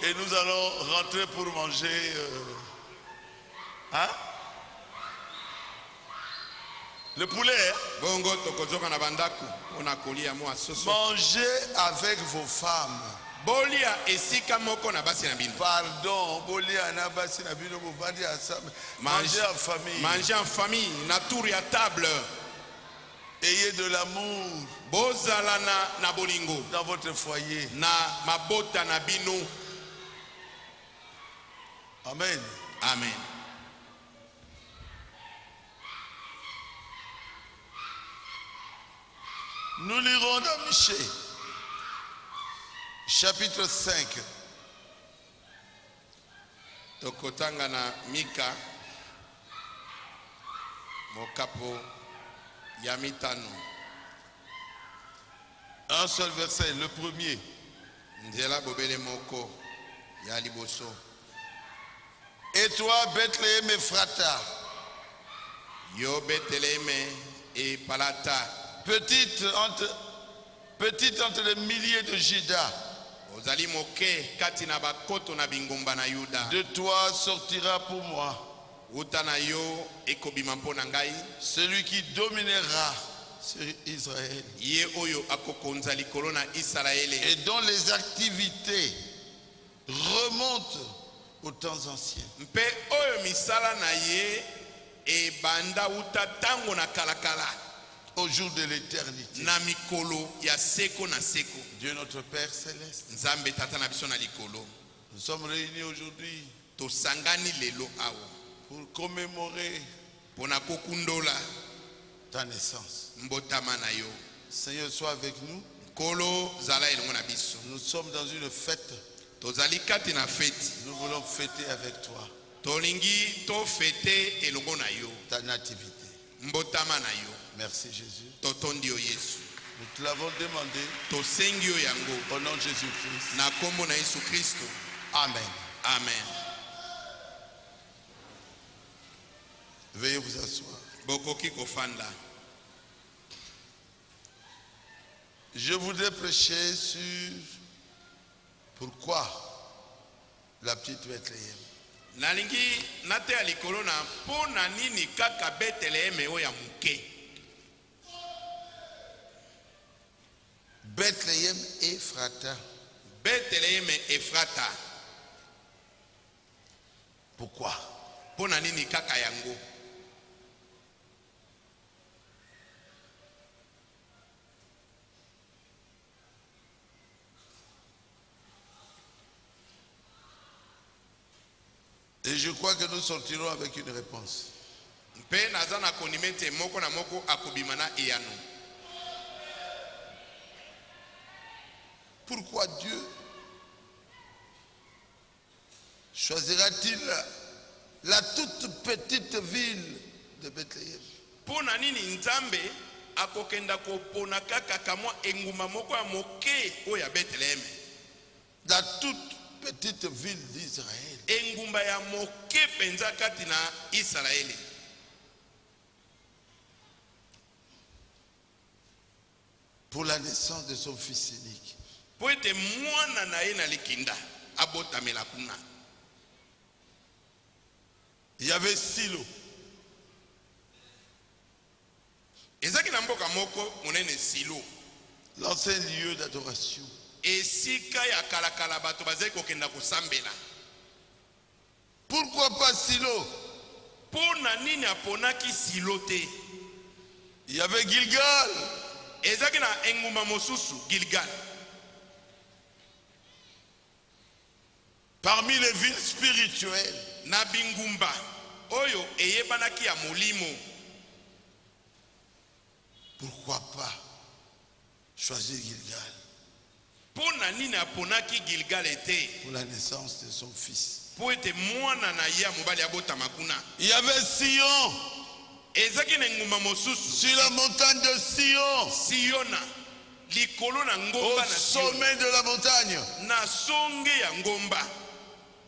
Et nous allons rentrer pour manger. Hein? Le poulet. Mangez avec vos femmes. Pardon, mangez en famille. Mangez en famille, nature à table. Ayez de l'amour dans votre foyer. Amen. Amen. Nous lirons dans Michée, chapitre 5. Tokotanga na Mika mokapo ya mitano. Un seul verset, le premier. Nzela bobele moko ya liboso. Et toi, Bethléem Ephrata, Yo Bethléem et Palata, petite entre les milliers de Juda, ozali moke kati na bakoto na bingumba na Yuda. de toi sortira pour moi Uta na yo ekobima mpo na ngai, celui qui dominera sur Israël ye oyo akokonza likolo na Israele, et dont les activités remontent aux temps anciens. mpe oyo misala na ye ebanda uta tango na kalakala, Au jour de l'éternité. na mikolo ya seko na seko. Dieu notre Père céleste, Nzambe tata na biso na likolo, nous sommes réunis aujourd'hui tosangani lelo awa pour commémorer pona kokundola ta naissance. mbotama na yo. Seigneur, sois avec nous. Nkolo zala elongo na biso, Nous sommes dans une fête. tozali kati na feti, Nous voulons fêter avec toi tolingi tofete elongo na yo, ta nativité. mbotama na yo. Merci Jésus. Totondi yo Yesu, Nous te l'avons demandé tosengi yo yango au nom de Jésus-Christ. na kombo na Yesu Kristo. Amen. Amen. Veuillez vous asseoir. Bokoki kofanda. Je voudrais prêcher sur pourquoi la petite Bethléem. Nalingi nate ya likolo na mpo na nini kaka Bethléem oyo ya muke. Bethléem Ephrata. Bethléem Ephrata. Pourquoi? Mpo na nini kaka yango. Et je crois que nous sortirons avec une réponse. Mpe naza na konimete moko na moko akobima na eyano. Pourquoi Dieu choisira-t-il la toute petite ville de Bethléem? Mpo na nini Nzambe akokenda kopona kaka kamwa enguma moko ya moke oyo ya Bethléem. La toute petite ville d'Israël. Engumba ya moke penza kati na Israeli. Pour la naissance de son fils unique. Po ete mwana na ye na likinda abotamela kuna. Il y avait Silo. Ezaki na mboka moko monene Silo. L'ancien lieu d'adoration. Esika ya kalakala bato bazali kokenda kosambela. Pourquoi pas Silo? Po na nini aponaki Silo te? Il y avait Gilgal. Ezaki na engumba mosusu Gilgal. Parmi les villes spirituelles. Na bingumba oyo eyebanaki ya molimo. Pourquoi pas choisir Gilgal? Po na nini aponaki Gilgal ete? Pour la naissance de son fils. Po ete mwana na ye mobali abotama kuna. Il y avait Sion. Ezaki na engumba mosusu Sur la montagne de Sion. Siona. Likolo na Au ngomba na Sion. sommet de la montagne. Na songe ya ngomba.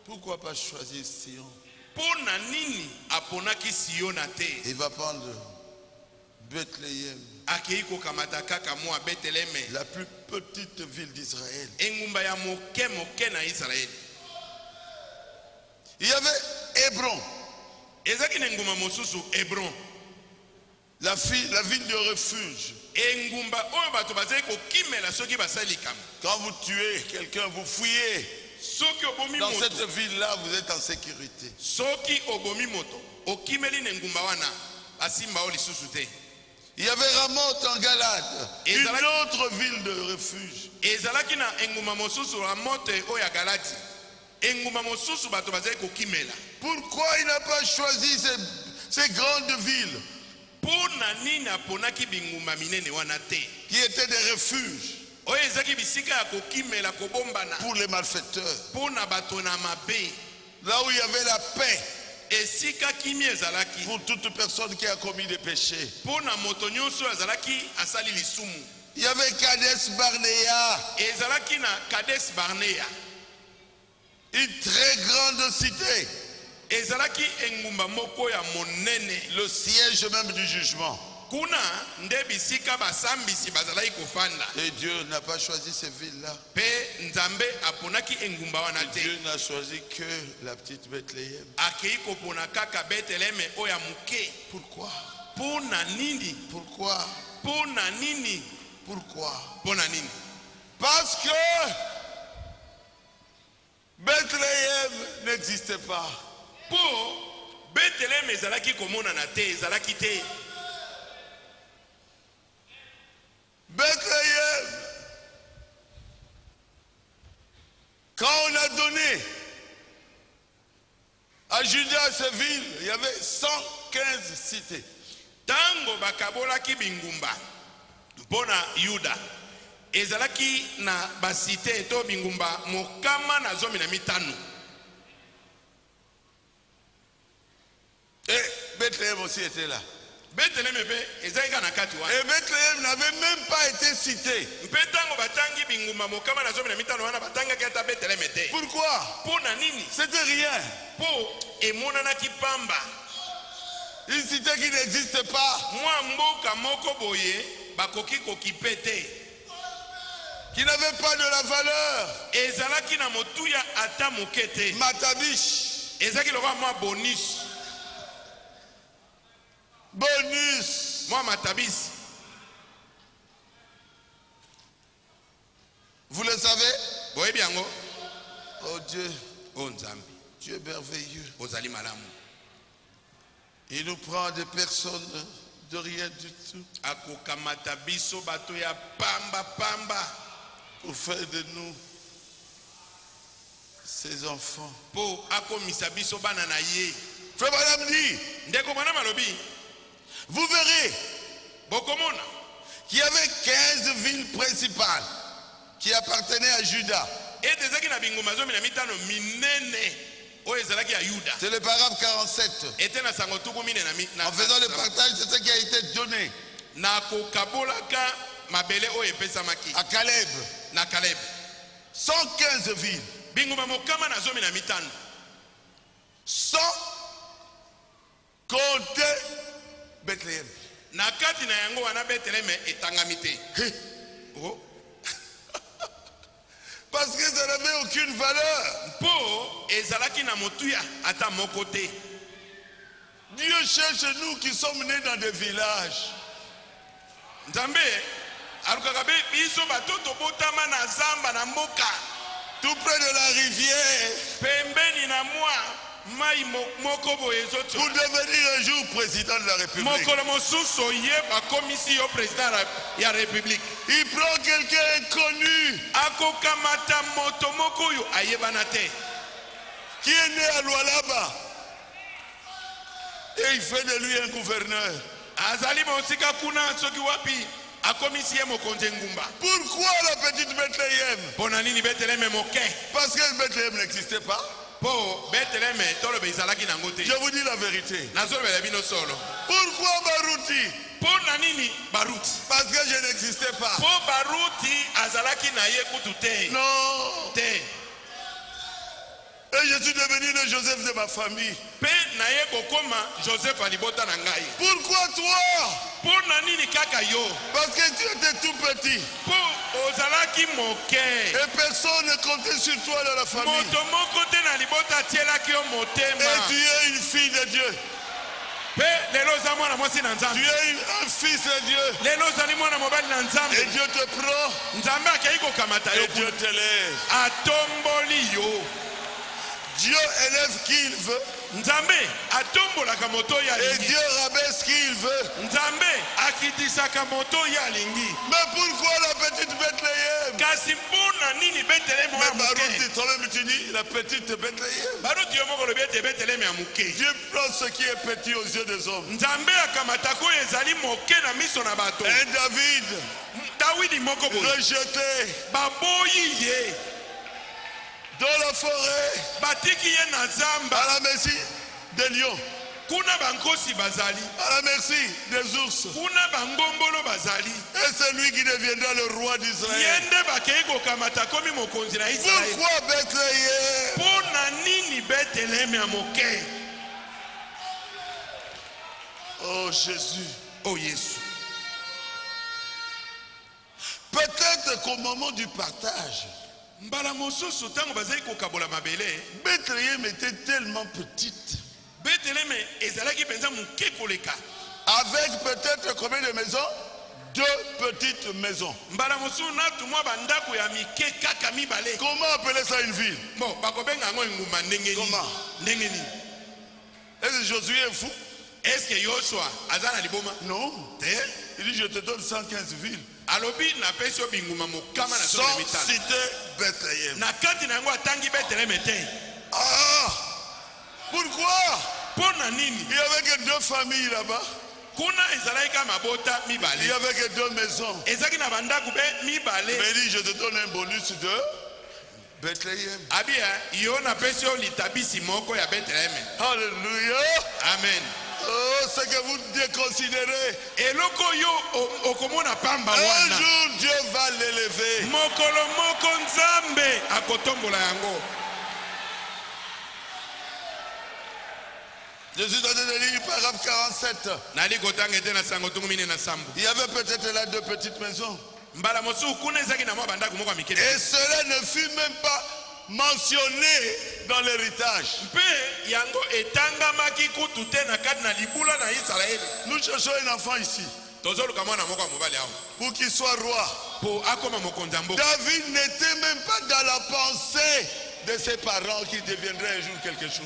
Pourquoi pas choisir Sion? Po na nini aponaki Siona te? Il va prendre Bethléem, akei kokamata kaka mwa Beteleme, la plus petite ville d'Israël. engumba ya moke moke na Israeli. Il y avait Hébron, Ezaki na engumba mosusu Hebron, la ville de refuge. engumba oyo bato bazali kokimela soki basali likambo. Quand vous tuez quelqu'un, vous fouillez. Soki obomi Dans moto, cette ville-là, vous êtes en sécurité. soki obomi moto, okimeli na engumba wana, asimba o lisusu te. Il y avait Ramoth en Galade, Et une Zalaki- autre ville de refuge. Ezalaki na engumba mosusu Ramote oyo ya Galati. Engumba mosusu bato bazali kokimela. Pourquoi il n'a pas choisi ces grandes villes Pona nini aponaki bingumba minene wana te? qui étaient des refuges Oyo ezaki bisika ya kokimela kobombana. pour les malfaiteurs? Pona bato na mabe. Là où il y avait la paix Esika kimi ezalaki. pour toute personne qui a commis des péchés. Pona moto nyonso ezalaki asali lisumu. Il y avait Kadesh Barnea, Ezalaki na Kades Barnea. une très grande cité, Ezalaki engumba moko ya monene. le siège même du jugement. Kuna nde bisika basambisi bazalaki kofanda. Et Dieu n'a pas choisi ces villes-là. Pe nzambe aponaki engumba wana te. Dieu n'a choisi que la petite Bethléem. Akei kopona kaka Beteleme oya muke. Pourquoi? Pona nini? Pourquoi? Pona nini? Pourquoi? Pona nini? Parce que Bethléem n'existait pas. Po Beteleme ezalaki komona na te, ezalaki te. Bethléem, quand on a donné à Juda ces villes, il y avait 115 cités. Tango bakabolaki bingumba mpona Yuda, ezalaki na basite to bingumba mokama na 15. Et Bethléem aussi était là. Beteleme pe ezalaki na kati wana. Et Bethléem n'avait même pas été cité. Mpe tango batangi bingumba mokama na 15 wana batangaki ata Beteleme te. Pourquoi? Pona nini? C'était rien. Po emonanaki pamba. Une cité qui n'existe pas, Mwa mboka moko boye bakoki kokipe te. qui n'avait pas de la valeur. Ezalaki na motuya ata moke te. Matabish, Ezalaki lokola mwa bonus, bonus. mwa matabisi. Vous le savez? Boyebi yango? Oh Dieu, O Nzambe, Dieu est merveilleux. ozali malamu. Il nous prend des personnes de rien du tout Akokamata biso bato ya pamba pamba pour faire de nous ses enfants. po akomisa biso bana na ye. Frère Madame dit, Ndeko mwana malobi, vous verrez bokomona qu'il y avait 15 villes principales qui appartenaient à Juda. ete ezalaki na bingumba 15 minene oyo ezalaki ya Yuda. C'est le paragraphe 47. Ete na sango tuku mine En faisant le partage, c'est ce qui a été donné na kokabolaka mabele oyo epesamaki à Caleb. na Caleb. 115 villes, Bingumba mokama na 15 sans compter Bethléem. na kati na yango wana Beteleme etangami te. Oh. Parce que ça n'avait aucune valeur. Po ezalaki na motuya ata moko te. Dieu cherche nous qui sommes nés dans des villages. Nzambe alukaka biso batoto botama na zamba na mboka Tout près de la rivière. pembeni na mwa mai moko boye ezoti Pour devenir un jour président de la République. mokolo mosusu oyeba komisi yo président ya république. Il prend quelqu'un inconnu Akokamata moto moko oyo ayebana te qui est né à Lualaba. Et il fait de lui un gouverneur. azali mosika kuna soki wapi akomisi ye mokonzi ngumba. Pourquoi la petite Bethléem? Mpona nini Beteleme moke? Parce que Bethléem n'existait pas. Po Beteleme tolobe ezalaki nango te. Je vous dis la vérité. Nazolobela bino solo. Pourquoi Barouti? Mpona nini Baruti? Parce que je n'existais pas. Po Baruti azalaki na ye kutu te. Non. Te. Et je suis devenu le Joseph de ma famille. Pourquoi toi? Parce que tu étais tout petit. Et personne ne comptait sur toi dans la famille. Et tu es une fille de Dieu. Tu es un fils de Dieu. Et Dieu te prend. Et Dieu t'élève. Dieu élève qui il veut. Et Dieu rabaisse qui il veut. Mais pourquoi la petite Bethléem? Mais Baruch dit, toi-même tu dis la petite Bethléem. Dieu prend ce qui est petit aux yeux des hommes. Et David, rejeté dans la forêt, à la merci des lions, à la merci des ours, et c'est lui qui deviendra le roi d'Israël. Pourquoi Bethléem? Oh Jésus. Oh Jésus. Peut-être qu'au moment du partage, Bethléem était tellement petite. Avec peut-être combien de maisons? 2 petites maisons. Comment appeler ça une ville? Comment? Est-ce que Josué est fou? Est-ce que Yoshua azana liboma? Non. Il dit je te donne 115 villes. Sans citer Bethléem. Ah! Pourquoi? Il n'y avait que 2 familles là-bas. Il n'y avait que 2 maisons. Mais il dit je te donne un bonus de Bethléem. Alléluia. Amen. Oh, c'est que vous déconsidérez. Un jour Dieu va l'élever. Je suis en train de lire paragraphe 47. Il y avait peut-être là 2 petites maisons. Et cela ne fut même pas mentionné dans l'héritage. Nous cherchons un enfant ici pour qu'il soit roi. David n'était même pas dans la pensée de ses parents qu'il deviendrait un jour quelque chose.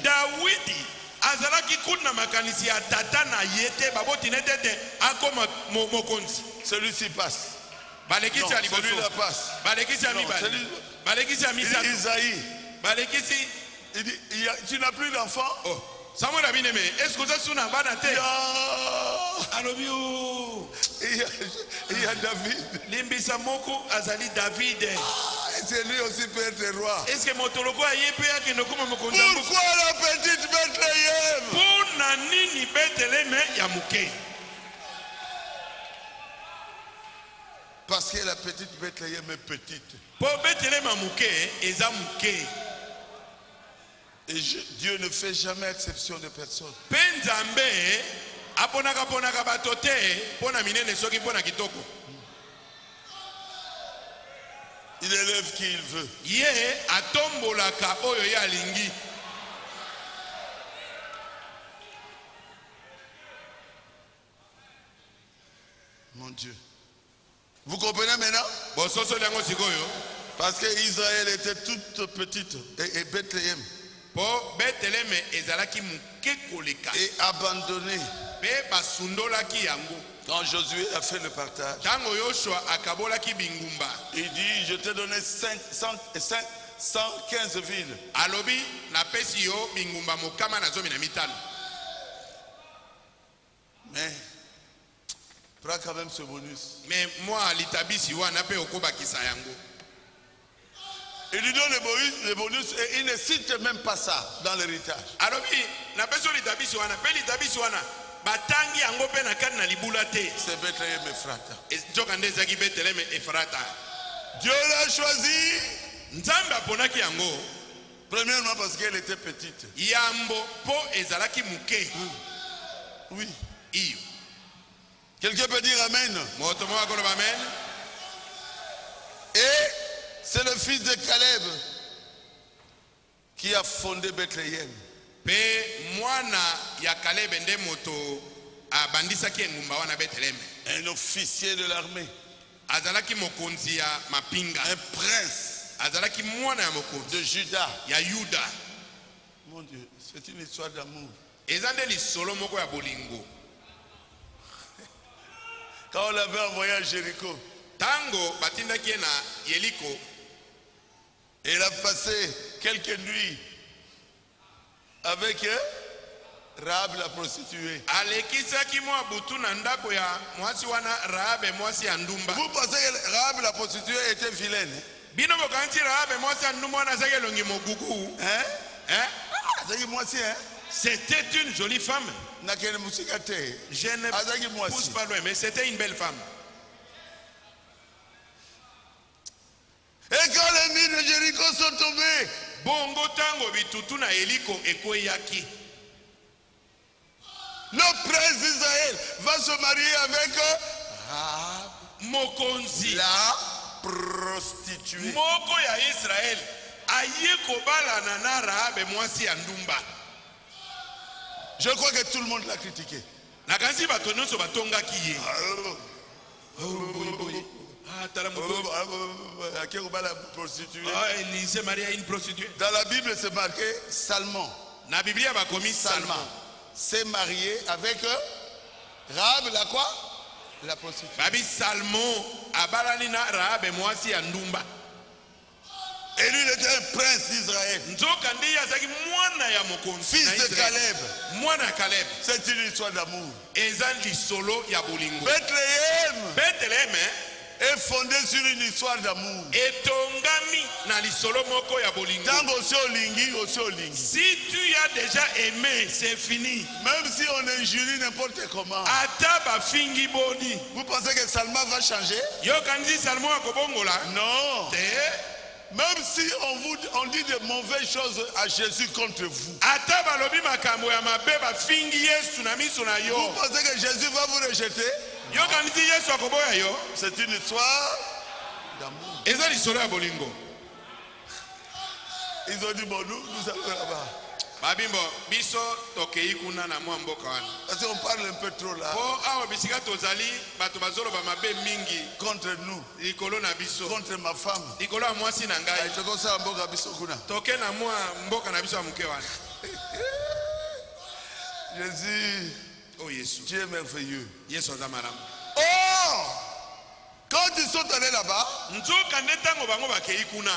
Celui-ci passe. Non, celui-là passe. Isaïe. Il dit, tu n'as plus d'enfant? Samuel a bien aimé. Est-ce que ça sonne à Banate? Il y a David. Limbisa Moko Azali David. C'est lui aussi peut être roi. Est-ce que Motoloko a yépé à qui ne comme pourquoi la petite Bethléem? Pour Nanini Bethléem Yamuke. Parce que la petite Bethléem est petite. Pour Bethléem Yamuke, Ezamuke. Et Dieu ne fait jamais exception de personne. Penzambe, aponaka ponaka batote, pona minene soki pona kitoko. Il élève qui il veut. Ye atombolaka oyo ya lingi. Mon Dieu. Vous comprenez maintenant? Parce que Israël était toute petite et Bethléem. Et abandonné. Quand Josué a fait le partage, il dit je t'ai donné 115 villes. Mais prends quand même ce bonus. Mais moi, l'Itabisi, il lui donne le bonus et il ne cite même pas ça dans l'héritage. C'est Bethléem Ephrata. Dieu l'a choisi Premièrement parce qu'elle était petite. Yambo po ezalaki muke. Oui. Iyo. Quelqu'un peut dire amen. Moto mo akolo amen. Et c'est le fils de Caleb qui a fondé Bethléem. Pe mwana ya Caleb nde moto abandisaki engumba wana Bethléem. Un officier de l'armée. Azalaki mokonzi ya mapinga. Un prince. Azalaki mwana ya mokonzi de Juda. Ya Yuda. Mon Dieu, c'est une histoire d'amour. Ezande lisolo moko ya bolingo. Quand on l'avait envoyé à Jéricho, tango batindaki na Yeriko, il a passé quelques nuits avec Rahab la prostituée. Alekisaki mwa butu na ndako ya mwasi wana Rahab mwasi ya ndumba. Vous pensez que Rahab la prostituée était vilaine? Bino bokanti Rahab mwasi ya ndumba wana zake longi mogugu. Hein? Hein? Zaki mwasi hein? C'était une jolie femme. Je ne pousse pas loin, mais c'était une belle femme. Et quand les mines de Jéricho sont tombées, bongo tango bitutu na Yeriko ekoyaki. Le prince d'Israël va se marier avec Rahab, mokonzi, la prostituée. Moko ya Israël aye kobalana na Rahab mwasi ya ndumba. Je crois que tout le monde l'a critiqué. Nakansi bato nyonso batongaki ye. Il s'est marié à une prostituée. Dans la Bible c'est marqué Salmon. Na Biblia bakomi Salmon s'est marié avec Rahab la quoi? La prostituée. Babi Salmon abalani na Rahab mwasi ya ndumba. Et lui il était un prince d'Israël. Fils de Caleb. C'est une histoire d'amour. Bethléem est fondé sur une histoire d'amour. Si tu as déjà aimé, c'est fini. Même si on injurie n'importe comment. Vous pensez que Salma va changer? Non. Même si on dit de mauvaises choses à Jésus contre vous. Vous pensez que Jésus va vous rejeter? C'est une histoire d'amour. Ils ont dit bon nous allons là-bas. Babimbo, biso tokei kuna na mwa mboka wana. Parce qu'on parle un peu trop là. Po awa bisika tozali bato bazolo ba mabe mingi contre nous, likolo na biso, contre ma femme, likolo ya mwasi na ngai. Tokosa mboka biso kuna. Toke na mwa mboka na biso ya muke wana. Jésus, oh Yesu, Dieu est merveilleux. Yesu azamaramu. Oh! Quand ils sont allés là-bas,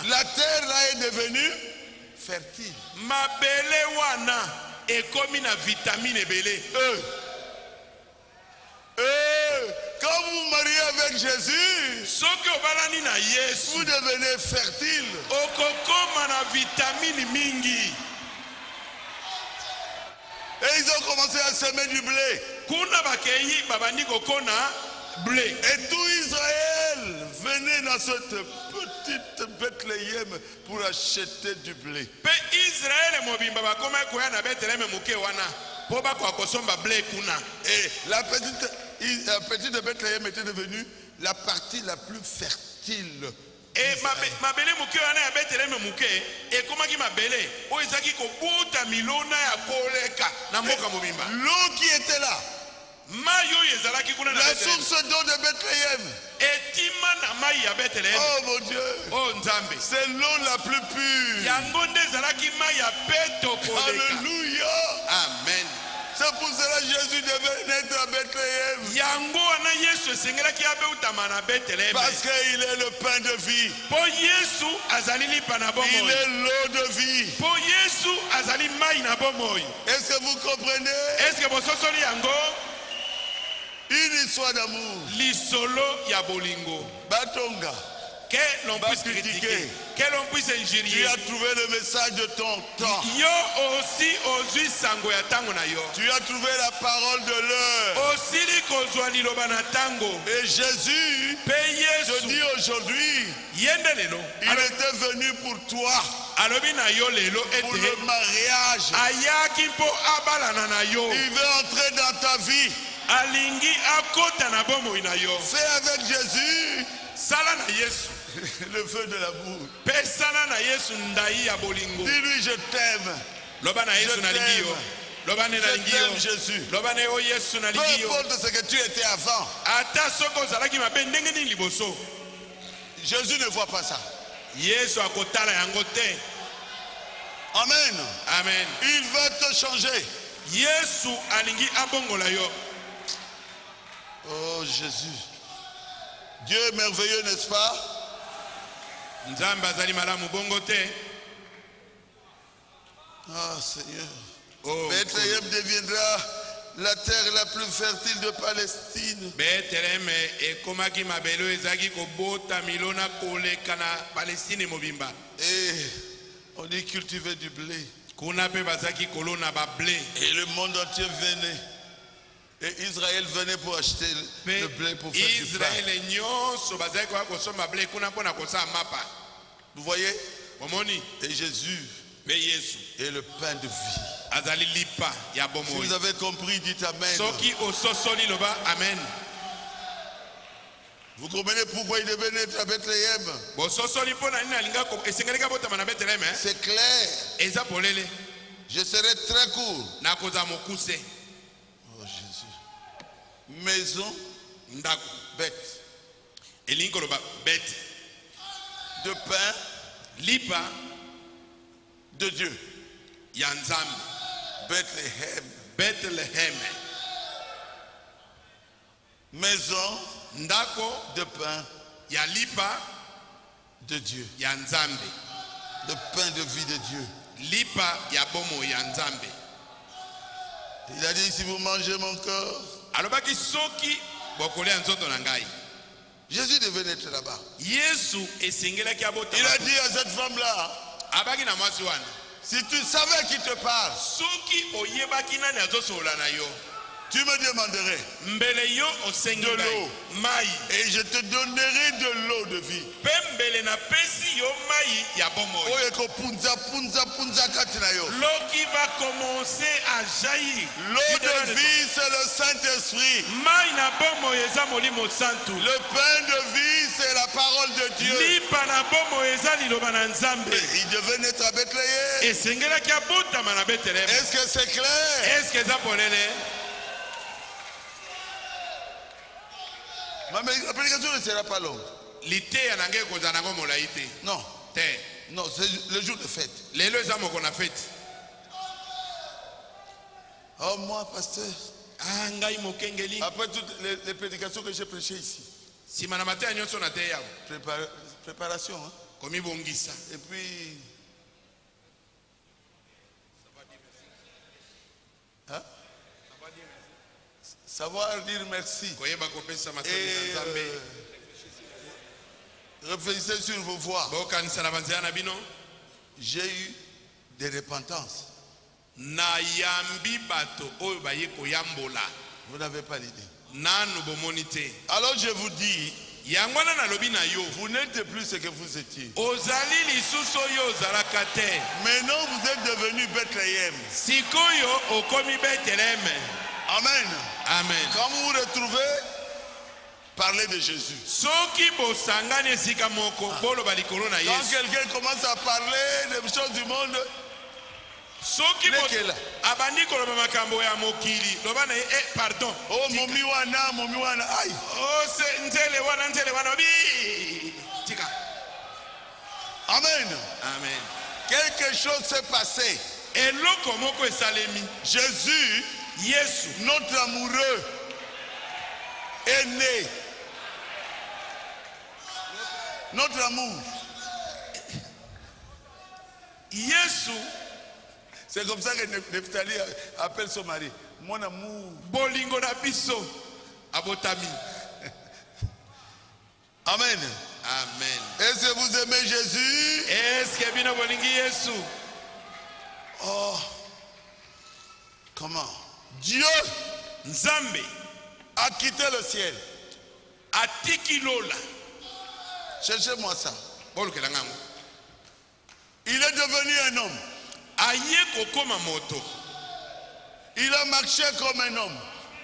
la terre là est devenue fertile. Mabele wana ekomi na vitamine ebele. Quand vous vous mariez avec Jésus, soki obalani na Yesu, vous devenez fertile. Okokoma na vitamine mingi. Et ils ont commencé à semer du blé. Kuna bakeyi babandi kokona blé. Et tout Israël venait dans cette petite Bethléem pour acheter du blé. Pe Israël mobimba bakoma koya na Bethléem muke wana po bakwa kosomba blé kuna. Et la petite Bethléem était devenue la partie la plus fertile. Et mabele muke wana ya Bethléem muke ekomaki mabele o ezaki kobuta milona ya koleka na mboka mobimba. L'eau qui était là, la source d'eau de Bethléem. Oh mon Dieu, c'est l'eau la plus pure. Alléluia. Amen. C'est pour cela que Jésus devait naître à Bethléem. Parce qu'il est le pain de vie. Il est l'eau de vie. Est-ce que vous comprenez? Une histoire d'amour. Lisolo ya bolingo. Batonga. que l'on puisse critiquer, que l'on puisse Tu injurier. as trouvé le message de ton temps. Yo aussi ozui sango ya tango na yo. Tu as trouvé la parole de l'heure. Osili kozwa liloba na tango. Et Jésus, Pe je Yesu dis aujourd'hui, yende lelo. il était venu pour toi, Alobi na yo lelo pour ete le mariage. ayaki mpo abalana na yo. Il veut entrer dans ta vie. Alingi akota na bomoi na yo. Fais avec Jésus Sala na Yesu. le feu de l'amour. Pe sala na Yesu ndai ya bolingo. Dis-lui, je t'aime. Loba na Yesu Je na lingi yo. Loba ne na Je lingi t'aime, yo. Jésus. Loba ne o Yesu na Peu lingi yo. importe ce que tu étais avant, Ata soko ozalaki mabe ndenge nini liboso. Jésus ne voit pas ça. Yesu akotala yango te. Amen. Amen. Il veut te changer. Yesu alingi abongola yo. Oh Jésus. Dieu est merveilleux, n'est-ce pas? Nzambe azali malamu bongo te. Ah Seigneur. Oh, Bethléem deviendra la terre la plus fertile de Palestine. Bethlehem ekomaki mabelo ezaki kobota milona koleka na Palestine mobimba. Et on y cultivait du blé. Kuna pe bazaki kolona ba blé. Et le monde entier venait. Et Israël venait pour acheter le blé pour faire du pain. Israël nyonso bazaki kwa kosomba blé kuna pona kosa mapa. Vous voyez? Omoni Et Jésus be Yesu est le pain de vie. azali lipa ya Si bomoi. vous avez compris, dites Amen. Soki ososoli loba amen. Vous comprenez pourquoi il devait naître à Bethléem? Bososoli pona nini alinga ko esengelika botama na Bethlehem hein? C'est clair. Eza polele Je serai très court. na koza mokuse Oh Jésus. Maison, ndako bête. elingi koloba bete De pain lipa de Dieu. ya Nzambe. Bethléem. Bethlehem Maison ndako de pain ya lipa de Dieu. ya Nzambe. Le pain de vie de Dieu. Lipa ya bomo ya Nzambe. Il a dit, si vous mangez mon corps. Alobaki soki bokolia nzoto na ngai. Jésus devait naître là-bas. Yesu esengelaki abota. Il a dit à cette femme-là, abaki na mwasi wana. si tu savais qui te parle, Soki oyebaki nani azosola na yo. tu me demanderais Mbele yo osengi de l'eau. mai. Et je te donnerai de l'eau de vie. Pembele na pesi yo mai ya bomo. Oyeko punza punza punza katina yo. L'eau qui va commencer à jaillir. L'eau de vie, c'est le Saint-Esprit. Mai na bomo eza molimo santu. Le pain de vie, c'est la parole de Dieu. Lipa na bomo eza liloba na Nzambe. Et il devait naître à Bethléem. Esengelaki abotama na Bethlehem. Est-ce que c'est clair? Est-ce que eza polele? Ma prédication ne sera pas longue. Lite ya nange koza nango molai te. Non, Te. non, c'est le jour de fête. Lelo eza moko na fete. Oh, moi, pasteur, Ah ngai mokengeli. après toutes les prédications que j'ai prêchées ici, Sima na mateya nyonso na te yao. préparation, hein? Komi bongisa. Et puis, hein? Savoir dire merci. Koyeba kopesa matoni Et na Nzambe. réfléchissez sur vos voix. Bokanisa na banzela na bino. J'ai eu des repentances. Na yambi bato oyo baye koyambola. Vous n'avez pas l'idée. Nanu bomoni te. Alors je vous dis, Yango wana nalobi na yo. vous n'êtes plus ce que vous étiez. Ozali lisusu oyo ozalaka te. Maintenant, vous êtes devenu Bethléem. Sikoyo okomi Bethlehem. Amen. Amen. Quand vous vous retrouvez, parlez de Jésus. Soki bosangani esika moko boloba likolo na Quand Yesu. quelqu'un commence à parler des choses du monde, Soki Lekela. abandi koloba makambo ya mokili. Loba na ye, pardon. oh momi wana, aïe. Oh se nzele wana bi. Tika. Amen. Amen. Quelque chose s'est passé. Eloko moko esalemi. Jésus, Yesu, notre amoureux, est né. Notre amour. Yesu, C'est comme ça que Nephtali appelle son mari. Mon amour. bolingo na biso abotami. Amen. Amen. Est-ce que vous aimez Jésus? Est-ce que bino bolingi Yesu? Oh, comment? Dieu Nzambe a quitté le ciel. atiki lola. Cherchez-moi ça. Bolukela ngango. Il est devenu un homme. Aye kokoma moto. Il a marché comme un homme.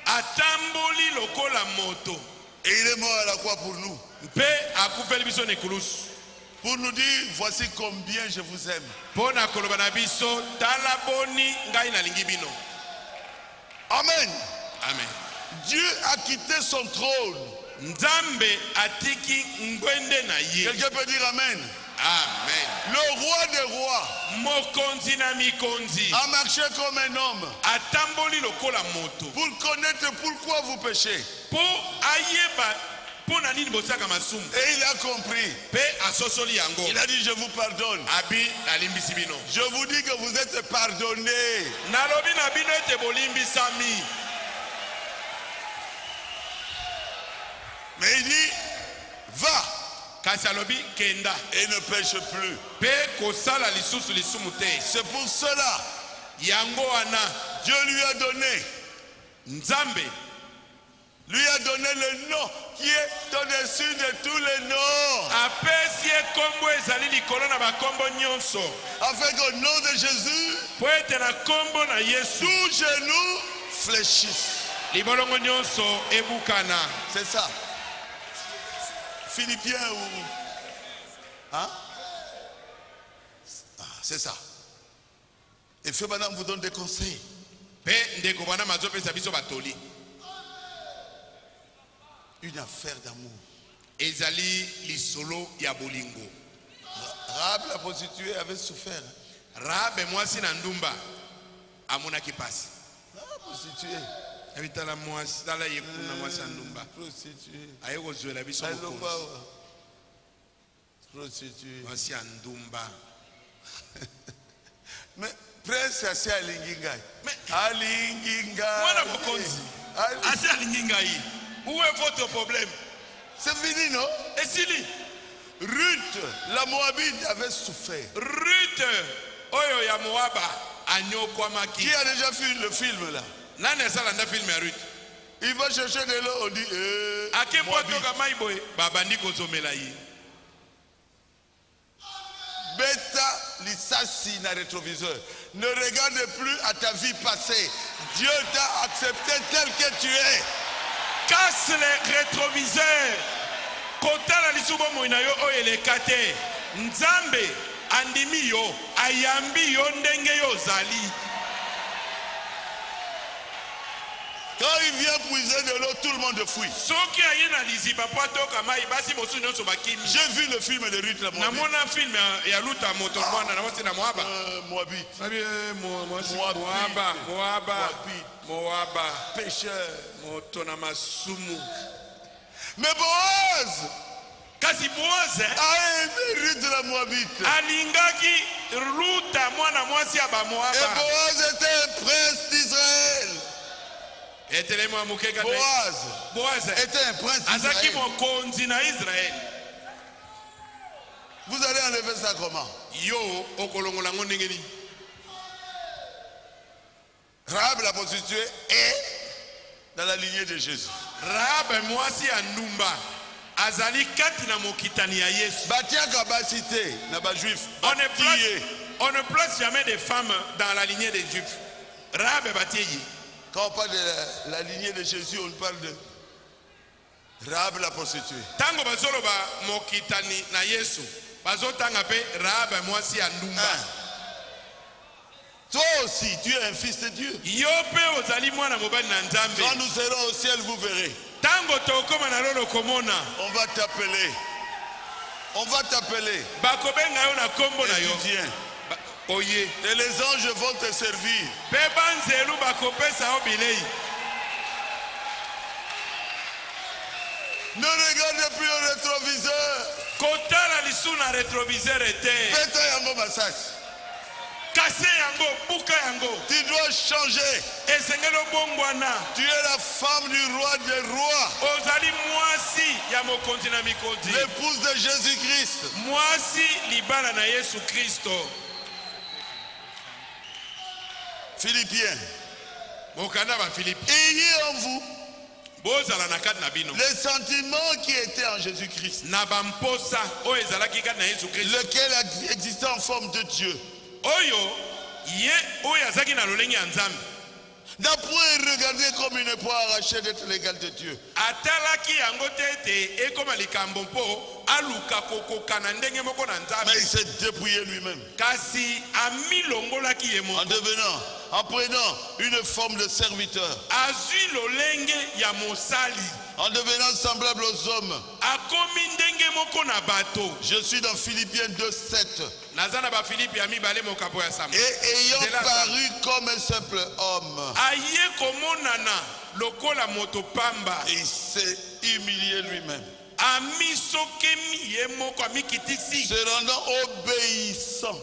Atamboli lokola moto. Et il est mort à la croix pour nous. Mpe akufeli biso nekulusu. Pour nous dire, voici combien je vous aime. Pona koloba na biso tala boni ngai nalingi bino. Amen. Amen. Dieu a quitté son trône. Nzambe atiki ngwende na ye. Quelqu'un peut dire Amen. Amen. Le roi des rois Mokonzi na mikonzi a marché comme un homme atamboli lokola moto. pour connaître pourquoi vous péchez. Po ayeba pona nini bosaka masumu. Et il a compris. Pe asosoli yango. Il a dit, je vous pardonne. Abi nalimbisi bino. Je vous dis que vous êtes pardonnés. Nalobi na bino ete bolimbisami. Mais il dit, va Kasi alobi kenda. et ne pêche plus. Pe kosala lisusu lisumu te. C'est pour cela, Yango wana Dieu lui a donné le nom qui est au-dessus de tous les noms. apesi ye kombo ezali likolo na bakombo nyonso. Afin qu'au nom de Jésus, Po ete na kombo na Yesu tous genoux fléchissent. libolongo nyonso ebukana. C'est ça. Philippiens ou... Hein? Ah, c'est ça. Et Feu Madame vous donne des conseils. Pe ndeko bana mazopesa biso batoli. Une affaire d'amour. Ezali lisolo ya bolingo. Rahab la prostituée avait souffert. Rahabe mwasi na ndumba amonaki pasi. Ah, prostituée. Abitala mwasi tala yekuna mwasi na ndumba. Prostituée. Aye kozwela biso bokonzi. Prostituée. Mwasi ya ndumba. Mais prince assez alingingai. Alingingai. Mwana bokonzi. Asi alingi ngai. Où est votre problème? C'est fini, non? Esili. Ruth, la Moabite, avait souffert. Ruth oyo ya Moaba anyokwamaki. Qui a déjà vu le film là? Nani asala nda film ya Ruth? Il va chercher de l'eau, on dit Ake Moabite. poto kama iboye babandi kozomela yi. Beta Lissassi na rétroviseur. Ne regarde plus à ta vie passée. Dieu t'a accepté tel que tu es. Casse les rétroviseurs. Kotala lisubo moina yo oyeleka te. Nzambe andimi yo ayambi yo ndenge yo zali. Quand il vient puiser de l'eau, tout le monde fuit. Soki ayena liziba poto kama ibasi mosu nyonso bakimi. J'ai vu le film de Ruth la Moabite. Namona film ya Luta moto mwana na wasi na Moaba. Moabite. Moaba. Pécheur. Moto na masumu. Mais Boaz Kasi Boaz a aimé Ruth la Moabite. alingaki Ruta mwana mwasi ya ba Et Moaba. Boaz était un prince d'Israël. Boaz était un prince Azaki d'Israël. mokonzi na Israël. Vous allez enlever ça comment? Yo okolongola ngo ndenge nini? Rahab la prostituée est dans la lignée de Jésus. Rahab mwasi ya ndumba azali kati na mokitani ya Yesu. Batiaka basité na ba juif. On ne place jamais des femmes dans la lignée des Juifs. Rahab batiye. Quand on parle de la lignée de Jésus, on parle de Rahab la prostituée. Tango bazoloba mokitani na Yesu. Bazotanga pe Rahab mwasi ya ndumba. Toi aussi, tu es un fils de Dieu. Yo pe ozali mwana mobali na Nzambe. Quand nous serons au ciel, vous verrez. Tango tokoma na lolo komona. On va t'appeler. On va t'appeler. Bakobenga yo na kombo na Et yo. tu viens. Oye. Et les anges vont te servir. Pe banzelu bakopesa o bilei. Ne regarde plus au rétroviseur. Kotala lisu na rétroviseur ete. Fais-toi yango massage. Kase yango, buka yango. Tu dois changer. Esengelo bongwana. Tu es la femme du roi des rois. Ozali mwasi ya ya mokonzi na mikonzi. L'épouse de Jésus-Christ. Mwasi libala na Yesu Kristo. Philippiens. Mokanda ba Philippe. Ayez en vous bozala na kati na bino les sentiments qui étaient en Jésus-Christ, na bamposa oyo ezalaki kati na Yesu Kristo, lequel existait en forme de Dieu. Oyo ye oyo azaki na lolenge ya Nzambe. N'a point regardé comme une proie arrachée d'être l'égal de Dieu. Atalaki yango tete ekoma likambo mpo aluka kokoka ndenge moko na Nzambe. Mais il s'est dépouillé lui-même. Kasi amilongolaki ye moko. En prenant une forme de serviteur. Azui lolenge ya mosali. En devenant semblable aux hommes. Akomi ndenge moko na bato. Je suis dans Philippiens 2:7. Nazana ba Philippe ya mibale mokapo ya Samba. Et ayant paru comme un simple homme. Aye komonana lokola moto pamba. Il s'est humilié lui-même. Amisokemi ye moko amikitisi. Se rendant obéissant.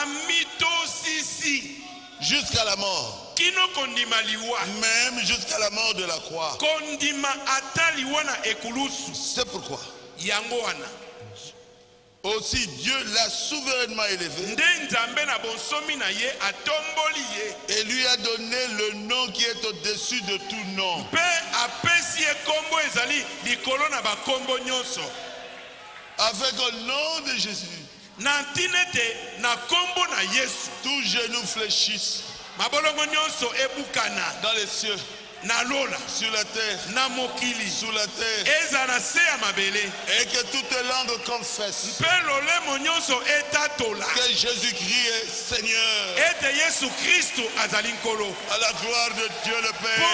Amitosisi. Jusqu'à la mort. Kino kondima liwa. Même jusqu'à la mort de la croix. Kondima ataliwa na ekulusu. C'est pourquoi. Yango wana. Aussi Dieu l'a souverainement élevé. Et lui a donné le nom qui est au-dessus de tout nom. Avec le nom de Jésus. Tout genou fléchisse. Dans les cieux. Sur la terre, sous la terre, et que toute langue confesse que Jésus-Christ est Seigneur, à la gloire de Dieu le Père.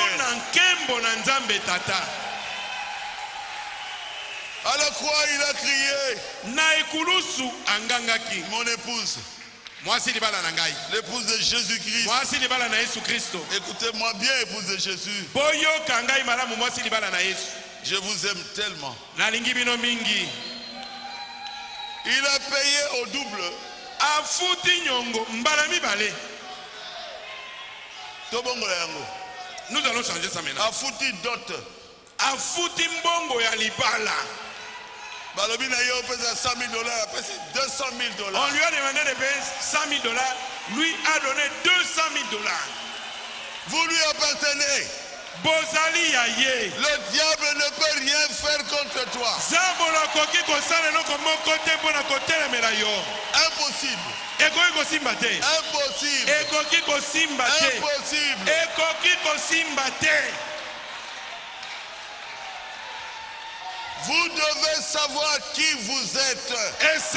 À la croix il a crié, mon épouse, l'épouse de Jésus-Christ. Écoutez-moi bien, épouse de Jésus. Je vous aime tellement. Il a payé au double. Nous allons changer ça maintenant. Afuti dot. Afuti mbongo ya libala. $100 000, $200 000. On lui a demandé de payer $100 000. Lui a donné $200 000. Vous lui appartenez. Bozali ya ye. Le diable ne peut rien faire contre toi. Impossible. Impossible. Impossible. Vous devez savoir qui vous êtes. Est-ce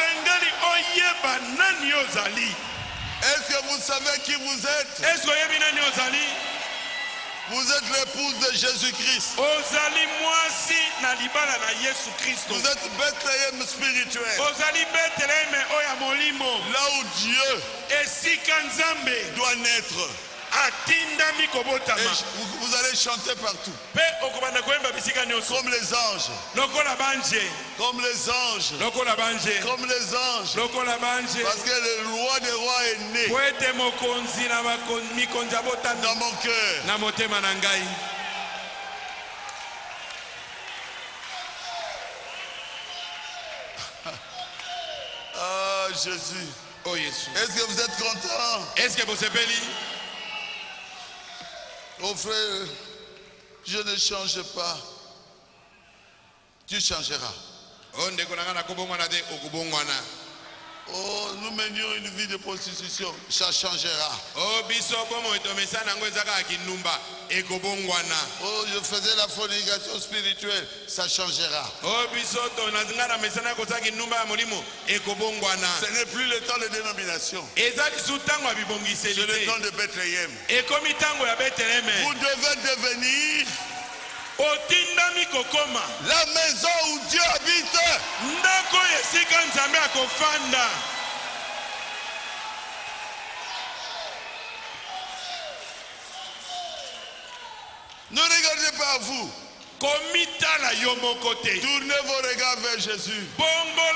que vous savez qui vous êtes? Vous êtes l'épouse de Jésus-Christ. Vous êtes Bethléem spirituel. Là où Dieu doit naître. Et vous allez chanter partout. Comme les anges. Comme les anges. Comme les anges. Parce que le roi des rois est né dans mon cœur. Ah Jésus. Oh Jésus. Est-ce que vous êtes content? Est-ce que vous êtes béni? Oh frère, je ne change pas. Tu changeras. Oh, nous menions une vie de prostitution. Ça changera. Oh, je faisais la fornication spirituelle. Ça changera. Ce n'est plus le temps de dénomination. C'est le temps de Bethléem. Vous devez devenir la maison où Dieu habite. Ne regardez pas à vous. Tournez vos regards vers Jésus. Comment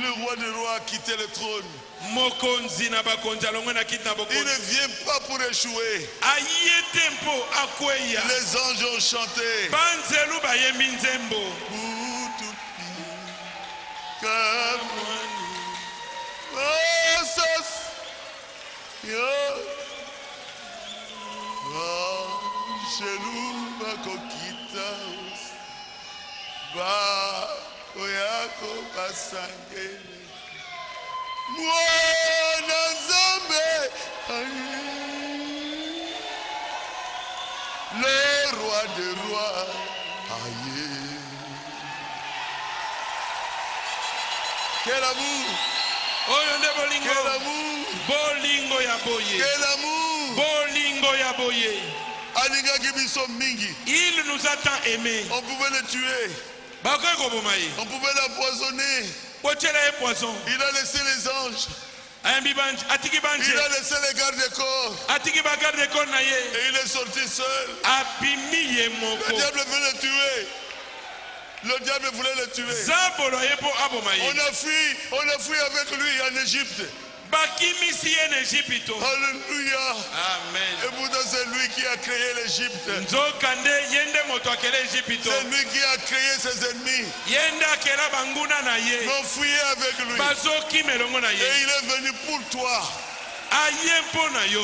le roi des rois a quitté le trône. mokonzi na bakonzi alongwe na kiti na Il bokonzi ne vient pas pour échouer. ayete mpo akweya Les anges ont chanté. banzelu bayembi nzembo le roi des rois, aïe. Quel amour! oyo nde bolingo Quel amour! bolingo ya boye Quel amour! bolingo ya boye Alingaki biso mingi. il nous a tant aimé On pouvait le tuer. bakoki koboma ye On pouvait l'empoisonner. botyela ye poison Il a laissé les anges. ayambi banji atiki banji Il a laissé les gardes-corps. atiki bagarde corps na ye Et il est sorti seul. abimi ye Le moko diable veut le tuer. Le diable voulait le tuer. zabolo ye mpo aboma ye On a fui avec lui en Égypte. bakimisi ye na Ejipito. Alléluia. Amen. Et pourtant c'est lui qui a créé l'Égypte. nzokande ye nde moto akela Ejipito. C'est lui qui a créé ses ennemis. ye nde akela banguna na ye Ils ont fouillé avec lui. bazokima elongo na Et ye il est venu pour toi. aye mpo na yo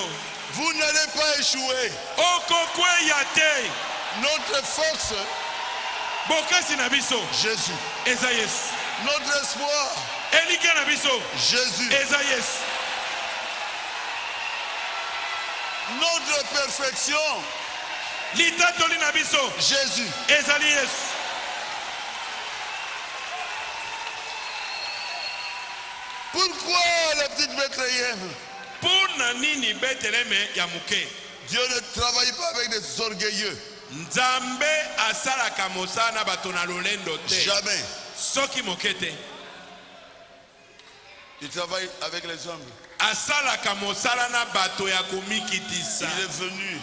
Vous n'allez pas échouer. okokweya te Notre force, bokasi na biso Jésus. eza yesu Notre espoir, elike na biso Jésus. eza yesu Notre perfection, litatoli na biso Jésus. ezali yesu Pourquoi la petite Bethléem? mpona nini beteleme ya moke Dieu ne travaille pas avec des orgueilleux. nzambe asalaka mosala na bato na lolendo te Jamais. soki moke te Il travaille avec les hommes. asalaka mosala na bato ya komikitisa Il est venu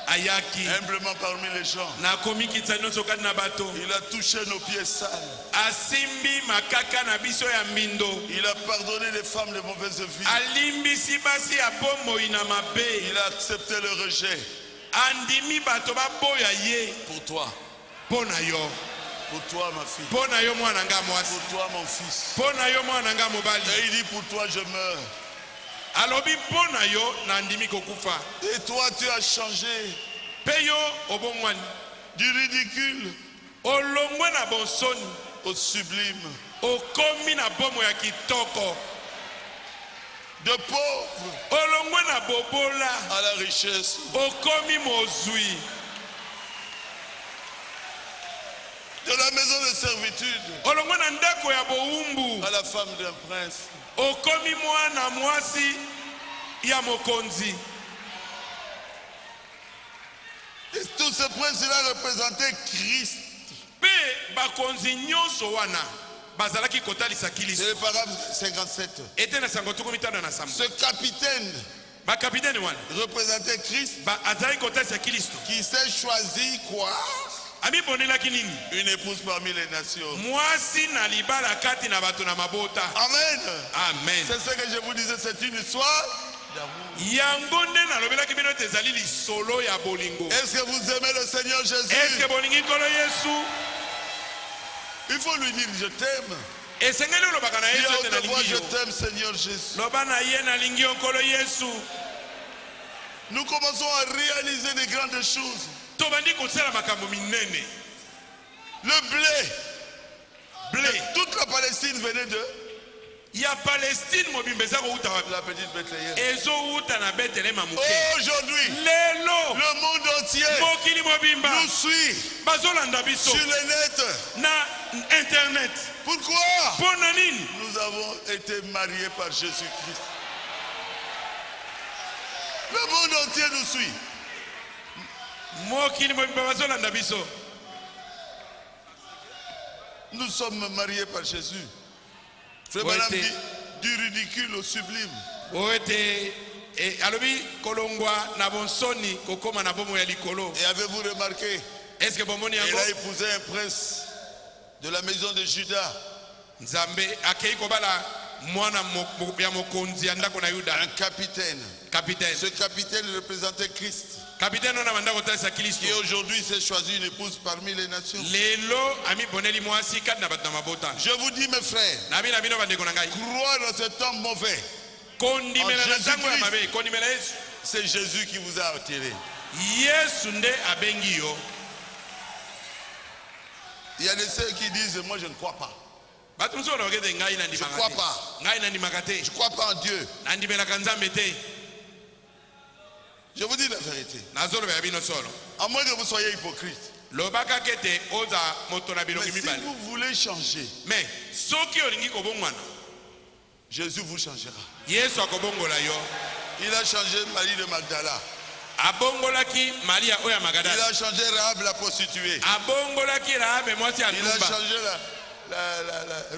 ayaki humblement parmi les gens. na komikitisa nyonso kati na bato Il a touché nos pieds sales. asimbi makaka na biso ya mbindo Il a pardonné les femmes de mauvaise vie. alimbisi basi ya bomoi na mabe Il a accepté le rejet andimi bato baboya ye pour toi. mpo na yo Pour toi, ma fille. mpo na yo mwana nga mwasi Pour toi, mon fils. mpo na yo mwana nga mobali Et il dit, pour toi, je meurs. alobi mpo na yo nandimi kokufa Et toi, tu as changé mpe yo obongwani du ridicule olongwe na bonsoni au sublime, okomi na bomo ya kitoko de pauvre olongwe na bobola à la richesse, okomi mozwi de la maison de servitude olongwe na ndako ya bowumbu à la femme d'un prince. okomi mwana mwasi ya mokonzi Et tous ces princes-là représentaient Christ. mpe bakonzi nyonso wana bazalaki kotalisa C'est kilisi le paragraphe 57. ete na sango tuku mitano na sambo Ce capitaine bakapitene wana représentait Christ azalaki kotalisa kilisto qui s'est choisi quoi? amibonelaki nini Une épouse parmi les nations. mwasi na libala kati na bato na mabota Amen. amen C'est ce que je vous disais, c'est une histoire d'amour. yango nde nalobelaki bino ete ezali lisolo ya bolingo Est-ce que vous aimez le Seigneur Jésus? eske bolingi nkolo yesu Il faut lui dire, je t'aime. esengeli olobaka na Dis yesu à ete haute voix, nalingi je yo t'aime, Seigneur Jésus. loba na ye nalingi yo nkolo yesu Nous commençons à réaliser des grandes choses. tobandi kosala makambo minene Le blé, ble toute la Palestine venait de ya palestine mobimba eza kouta wapi la petite Bethléem. ezowuta na betelema moke Aujourd'hui, lelo le monde entier mokili mobimba nous suit bazolanda biso sur le net. na internet Pourquoi? mpo na nini Nous avons été mariés par Jésus-Christ. Le monde entier nous suit. mokili mobimba bazolanda biso Nous sommes mariés par Jésus. Frère Ouais, Branham t'es- dit du ridicule au sublime. oyo ete alobi kolongwa na bonsoni kokóma na bomo ya likolo Et avez-vous remarqué? eske bomoni Il yango a épousé un prince de la maison de Juda. nzambe akei kobala Un capitaine. Ce capitaine représentait Christ. Qui aujourd'hui s'est choisi une épouse parmi les nations. Je vous dis mes frères, croire dans cet homme mauvais. C'est Jésus qui vous a attiré. Il y a de ceux qui disent moi je ne crois pas. Je ne crois pas. Je ne crois pas en Dieu. Je vous dis la vérité. À moins que vous soyez hypocrite. Mais si vous voulez changer, Jésus vous changera. Il a changé Marie de Magdala. Il a changé Rahab la prostituée. Il a changé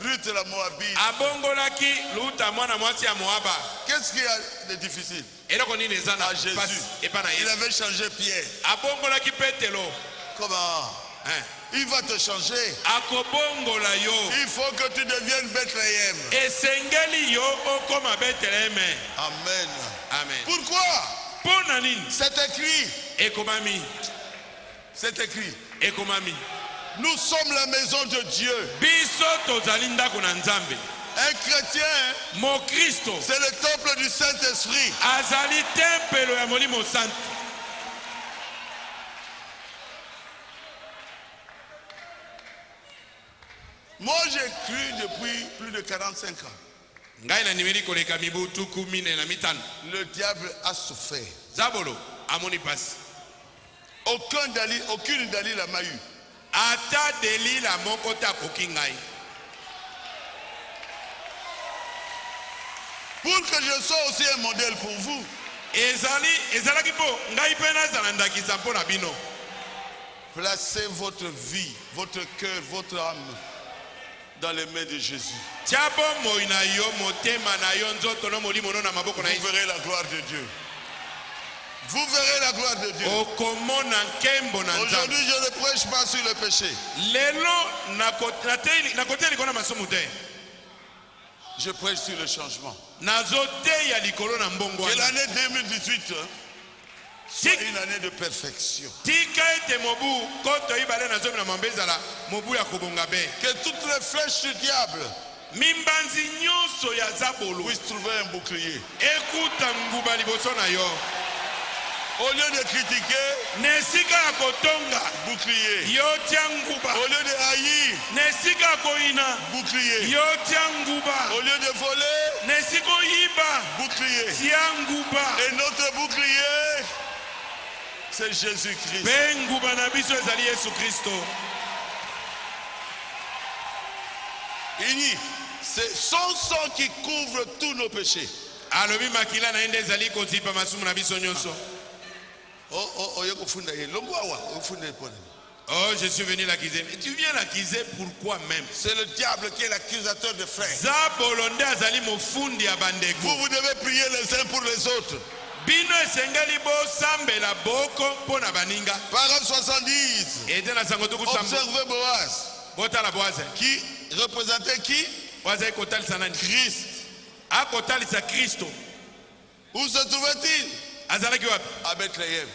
Ruth la Moabite. Qu'est-ce qu'il y a de difficile à Jésus? Il avait changé Pierre. Comment? Il va te changer. Il faut que tu deviennes Bethléem. Amen. Amen. Pourquoi? C'est écrit. C'est écrit. Nous sommes la maison de Dieu. Un chrétien, c'est le temple du Saint-Esprit. Moi, j'ai cru depuis plus de 45 ans. Le diable a souffert. Aucune dalil m'a eu. Pour que je sois aussi un modèle pour vous. Placez votre vie, votre cœur, votre âme dans les mains de Jésus. Vous verrez la gloire de Dieu. Vous verrez la gloire de Dieu. Aujourd'hui, je ne prêche pas sur le péché. Je prêche sur le changement. Que l'année 2018 soit une année de perfection. Que toutes les flèches du diable puissent trouver un bouclier. Au lieu de critiquer, bouclier. Au lieu de haïr, bouclier. Au lieu de voler, bouclier. Et notre bouclier, c'est Jésus-Christ. C'est son sang qui couvre tous nos péchés. Oh, je suis venu l'accuser. Mais tu viens l'accuser pourquoi même? C'est le diable qui est l'accusateur de frères. Vous devez prier les uns pour les autres. Parole 70. Observez Boaz. Qui représentait qui? Christ. Où se trouvait-il? À Bethléem.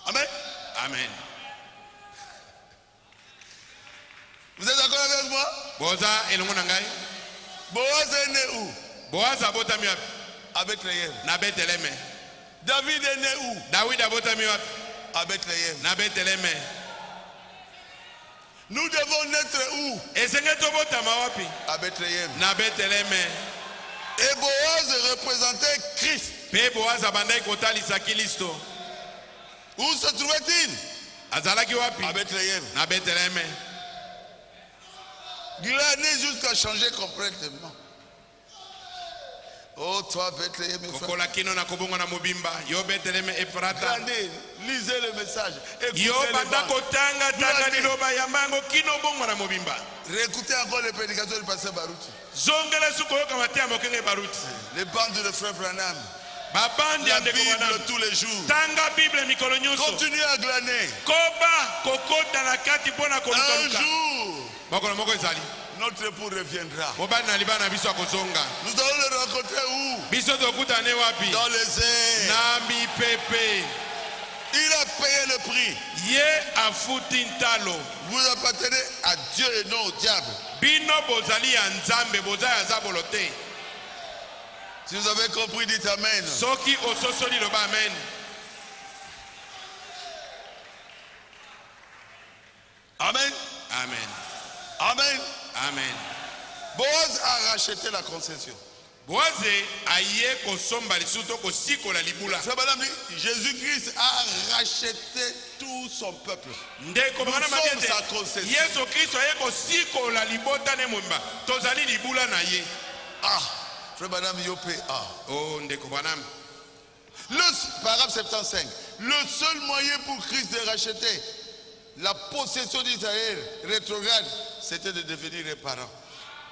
Amen. Amen. Vous êtes d'accord avec moi? Boaz est né où? À Bethléem. David est né où? À Bethléem. Nous devons naître où? À Bethléem. Et Boaz représentait Christ. Où se trouvait-il? À Bethléem. Glaner jusqu'à changer complètement. Oh, toi, Bethléem, Glanez, lisez le message. Réécoutez encore les prédications du pasteur Barouti. Les bandes de frère Branham. La Bible tous les jours. Continuez à glaner. Un jour, Notre époux reviendra. Nous allons le rencontrer où? Dans les airs. Il a payé le prix. Vous appartenez à Dieu et non au diable. Si vous avez compris, dites Amen. Amen. Amen. Amen. Amen. Boaz a racheté la concession. Jésus-Christ a racheté tout son peuple. Nous sommes sa concession. Ah, frère Madame Yopé. Oh, le paragraphe 75. Le seul moyen pour Christ de racheter la possession d'Israël rétrograde, c'était de devenir un parent.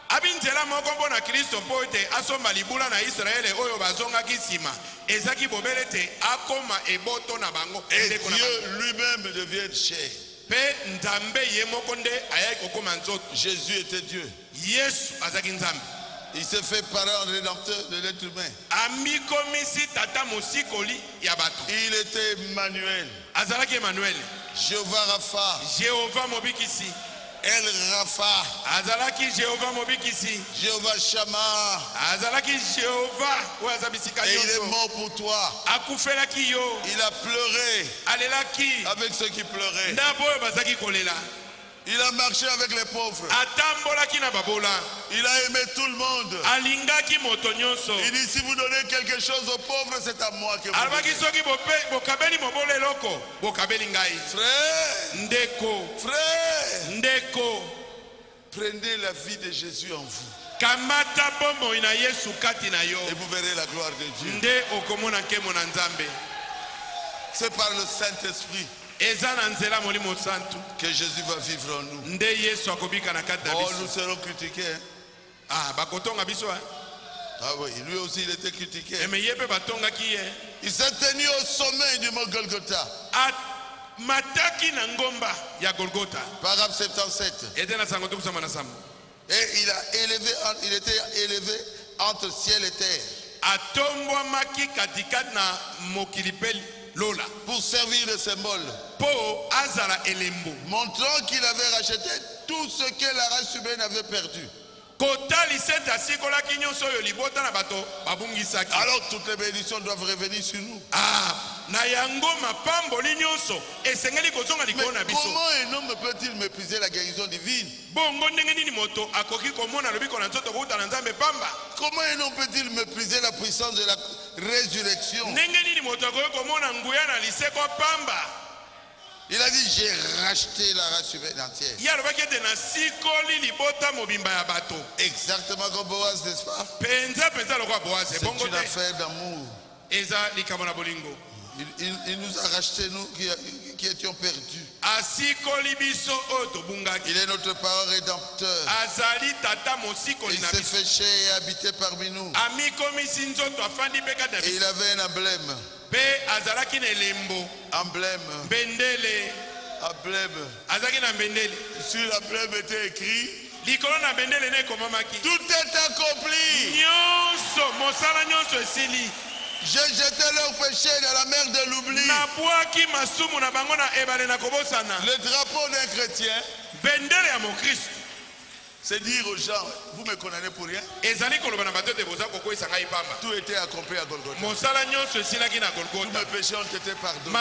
Abinzela moko mpona Kristo mpo ete asomba libula na Israele oyo bazongaki nsima ezaki bobelete akoma eboto na bango. Et Dieu lui-même devient chair. Pe nzambe ye moko nde ayaki kokoma nzoto. Jésus était Dieu. Yesu azaki nzambe. Il s'est fait parent rédempteur de l'être humain. Amikomisi tata mosikoli ya bato. Il était Emmanuel. Azalaki Emmanuel. Jéhovah Rapha. Jéhovah mobikisi. El Rapha. Azalaki Jéhovah mobikisi. Jéhovah Shammah. Azalaki Jéhovah oazabisika et il est mort pour toi. Akufelaki yo. Il a pleuré. Alelaki. Avec ceux qui pleuraient. Ndaboyo bazaki kolela. Il a marché avec les pauvres. Atambolaki na babola. Il a aimé tout le monde. Alingaki moto nyonso. Il dit si vous donnez quelque chose aux pauvres, c'est à moi que vous alabaki soki bokabeli mobole loko bokabeli ngai. Frère. Ndeko. Frère. Ndeko. Prenez la vie de Jésus en vous. Kamata bombo ina Yesu kati na yo. Et vous verrez la gloire de Dieu. Nde okomona nkemo na Nzambe. C'est par le Saint-Esprit que Jésus va vivre en nous. Oh, nous serons critiqués. Ah oui, lui aussi il était critiqué. Il s'est tenu au sommet du mont Golgotha. Paragraphe 77. Et il était élevé entre ciel et terre. Pour servir de symbole, montrant qu'il avait racheté tout ce que la race humaine avait perdu. Alors toutes les bénédictions doivent revenir sur nous. Mais comment un homme peut-il mépriser la guérison divine? Comment un homme peut-il mépriser la puissance de la résurrection? Il a dit j'ai racheté la race humaine entière. Exactement comme Boaz, n'est-ce pas? C'est une affaire d'amour. Il nous a racheté, nous qui étions perdus. Il est notre parent rédempteur. Il s'est fait chair et habité parmi nous. Et il avait un emblème. Emblème. Sur l'emblème était écrit tout est accompli. J'ai jeté leur péché dans la mer de l'oubli. Le drapeau d'un chrétien, c'est dire aux gens, vous me condamnez pour rien. Tout était accompli à Golgotha. Tous mes péchés ont été pardonnés.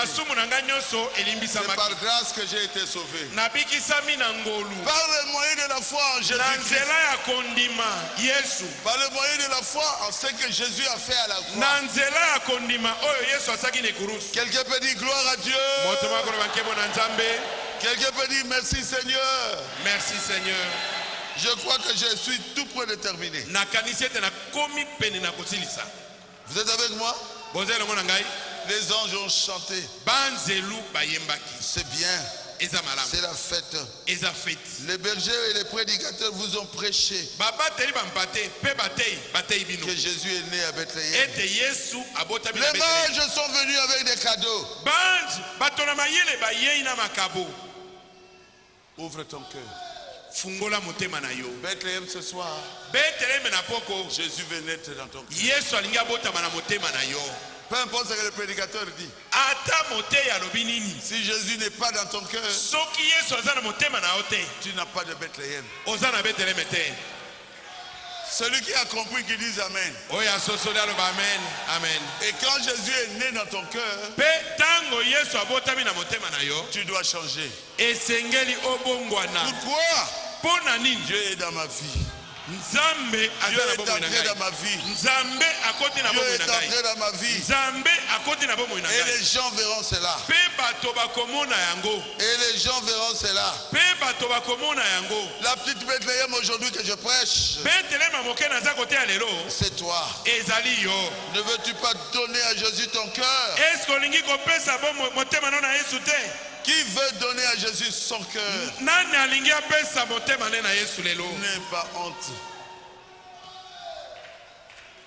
C'est par grâce que j'ai été sauvé. Par le moyen de la foi en Jésus-Christ. Par le moyen de la foi en ce que Jésus a fait à la croix. Quelqu'un peut dire gloire à Dieu. Quelqu'un peut dire merci Seigneur. Merci Seigneur. Je crois que je suis tout point de terminer. Vous êtes avec moi? Les anges ont chanté. C'est bien. C'est la fête. Les bergers et les prédicateurs vous ont prêché que Jésus est né à Bethléem. Les mages sont venus avec des cadeaux. Ouvre ton cœur. fungola motema na yo. Bethléem ce soir, Bethléem na poko, Jésus veut naître dans ton cœur. Yesu alingi abotama na motema na yo. Peu importe ce que le prédicateur dit. Ata mote ya lobi nini. Si Jésus n'est pas dans ton cœur, Soki Yesu aza na motema na yo te, tu n'as pas de Bethléem. oza na Bethléem te. Celui qui a compris qui dit Amen. Oya sosoli aloba amen, amen. Et quand Jésus est né dans ton cœur, Pe tango Yesu abotami na motema na yo, tu dois changer. esengeli obongwana. Pourquoi? Pona nini? Dieu est dans ma vie. Nzambe Dieu aza na est bomoi na entré dans ngai. ma vie. Nzambe akoti na Dieu bomoi est na ngai. entré dans ma vie. Nzambe akoti na bomoi na Et ngai. les gens verront cela. Pe bato bakomona yango. Et les gens verront cela. Pe bato bakomona yango. La petite Bethléem aujourd'hui que je prêche, Bethléem moke naza kote ya lelo. c'est toi. Ezali yo. Ne veux-tu pas donner à Jésus ton cœur? Est-ce olingi kopesa bomoi motema no na Yesu te? Qui veut donner à Jésus son cœur? Nani alingi apesa motema ne na Yesu lelo? N'aie pas honte.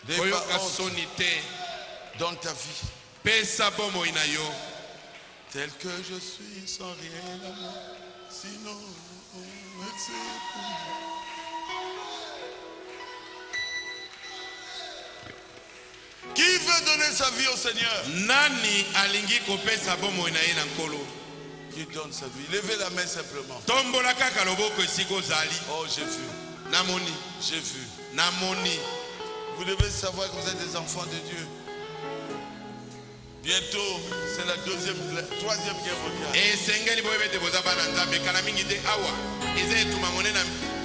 N'aie Oyo pas honte kasoni te. dans ta vie. Pesa bomoi na yo. Tel que je suis sans rien à moi. Sinon, c'est pour moi. Qui veut donner sa vie au Seigneur? Nani alingi kopesa bomoi na ye na nkolo? Qui donne sa vie? Levez la main simplement. Tombola kaka loboko esiko zali. Oh, j'ai vu. Namoni. J'ai vu. Namoni. Vous devez savoir que vous êtes des enfants de Dieu. Bientôt, c'est la troisième guerre mondiale. Esengeli boyebete boza bana nzambe kala mingi te awa. Eze etuma monena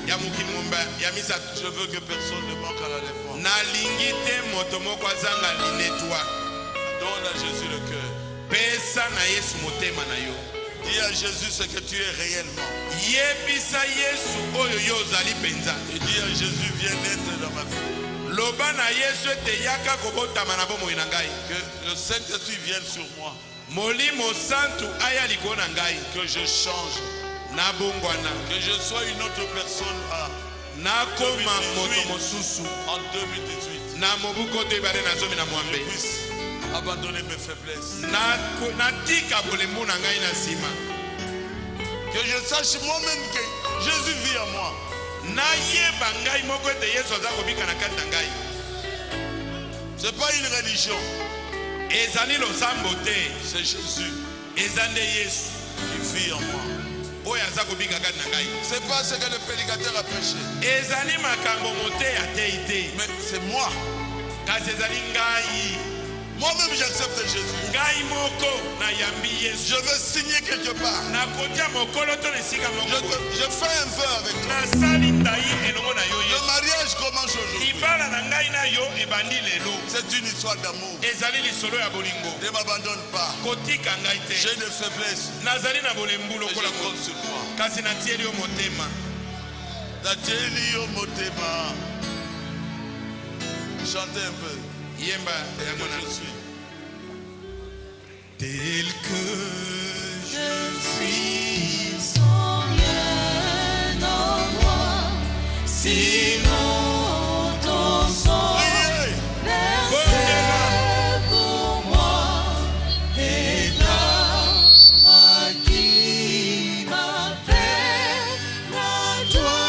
ya mokili ngomba ya misatu. Je veux que personne ne manque à l'enlèvement. Nalingi te moto moko azanga linetwa. Donne à Jésus le cœur. Pesa na Yesu motema na yo. Dis à Jésus ce que tu es réellement. Yebisa Yesu oyo yo ozali penza. Et dis à Jésus, viens naître dans ma vie. Loba na Yesu ete yaka kobotama na bomoi na ngai. Que le Saint-Esprit vienne sur moi. Molimo santu aya likolo na ngai. Que je change. Na bongwana. Que je sois une autre personne nakoma moto mosusu en 2018. na mobuko to ibale na zomi na mwambe. Je puisse abandonner mes faiblesses. Natika bolembu na ngai na sima. Que je sache moi-même que Jésus vit en moi. Na yeba ngai moko ete Yesu aza kobika na kati na ngai. C'est pas une religion. Ezali losambo te. C'est Jésus. Ezande Yesu qui vit en moi. Oyo aza kobika kati na ngai. C'est pas ce que le prédicateur a prêché. Ezali makambo mote ya tei te. Mais c'est moi. Kasi ezali ngai. Moi-même j'accepte Jésus. Ngai moko na yambi Yesu. Je veux signer quelque part. Na kotia mokolo to nesika moko. Je fais un vœu avec toi. Na sali tai elongo na yo Yesu. Le mariage commence aujourd'hui. Libala na ngai na yo ebandi lelo. C'est une histoire d'amour. Ezali lisolo ya bolingo. Ne m'abandonne pas. Kotika ngai te. J'ai des faiblesses. Nazali na bolembu Je lokola compte sur toi. kasi natieli yo motema. Natieli yo motema. Chantez un peu. Yemba yango na Je suis. tel que Je suis sans rien en moi, sinon ton sang Priez. versé pour moi, et toi qui m'appelles à toi,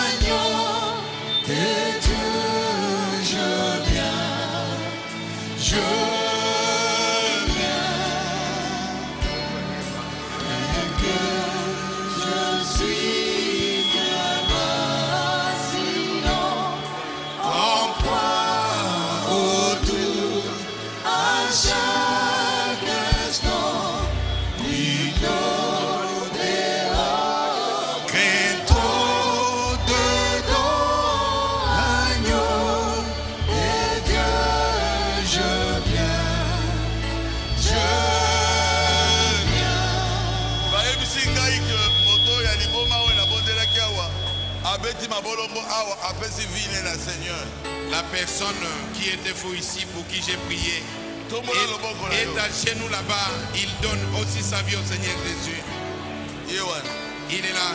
agneau de Dieu, je viens, je la personne qui était fou ici pour qui j'ai prié est à chez nous là-bas. Il donne aussi sa vie au Seigneur Jésus. Il est là.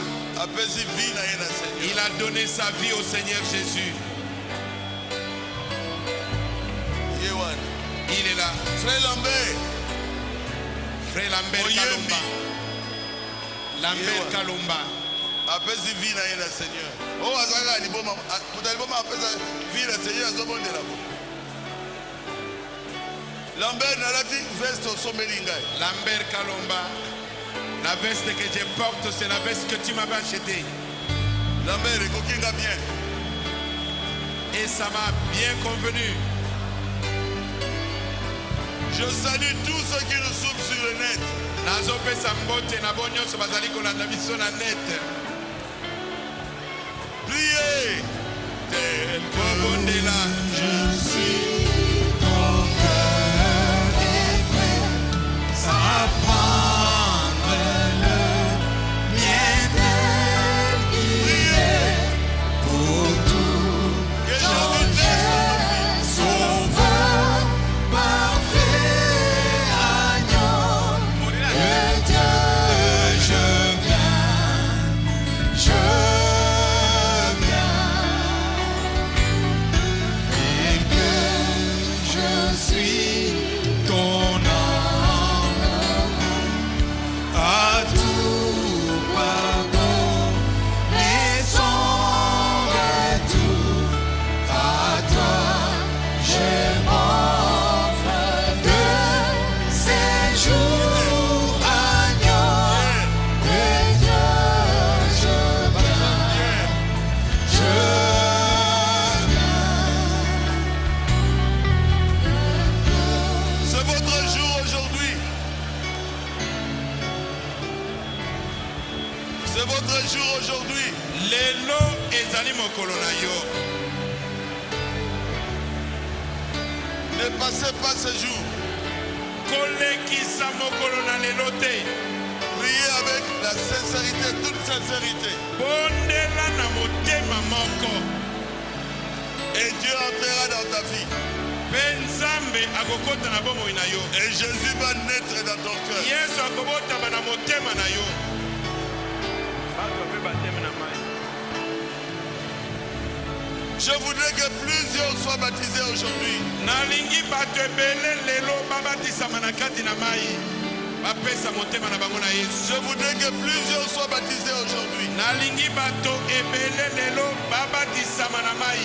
Il a donné sa vie au Seigneur Jésus. Il est là. Frère Lambert. Frère Lambert Kalumba. Lambert Kalumba. apesi vie na ye na Seigneur. Oh azaka liboma kutaliboma apesa vie na Seigneur azobondela bo. Lambert nalati veste osomeli ngai. Lambert Kalomba, la veste que je porte, c'est la veste que tu m'avais achetée. Lambert ekokinga bien. Et ça m'a bien convenu. Je salue tous ceux qui nous suivent sur le net. Priez. Je suis ton cœur est prêt à prendre le mien tel qu'il est pour tout changer. Sauveur, parfait agneau de Dieu, je viens, et que je suis ton âme à tout pardon et sans retour à toi je m'offre de ces jours agneau de Dieu je viens. C'est votre jour aujourd'hui. C'est votre jour aujourd'hui. Lelo ezali mokolo na yo. Ne passez pas ce jour. Kolekisa mokolo na lelo te. Priez avec la sincérité, toute sincérité. Bondela na motema moko. Et Dieu entrera dans ta vie. Benzambe akokota na bomoi na yo. Et Jésus va naître dans ton cœur. Yesu akobota na motema na yo. Je voudrais que plusieurs soient baptisés aujourd'hui. Nalingi bato ebele lelo babatisama na kati na mai. Bapesa motema na bango na Yesu. Je voudrais que plusieurs soient baptisés aujourd'hui. Nalingi bato ebele lelo babatisama na mai.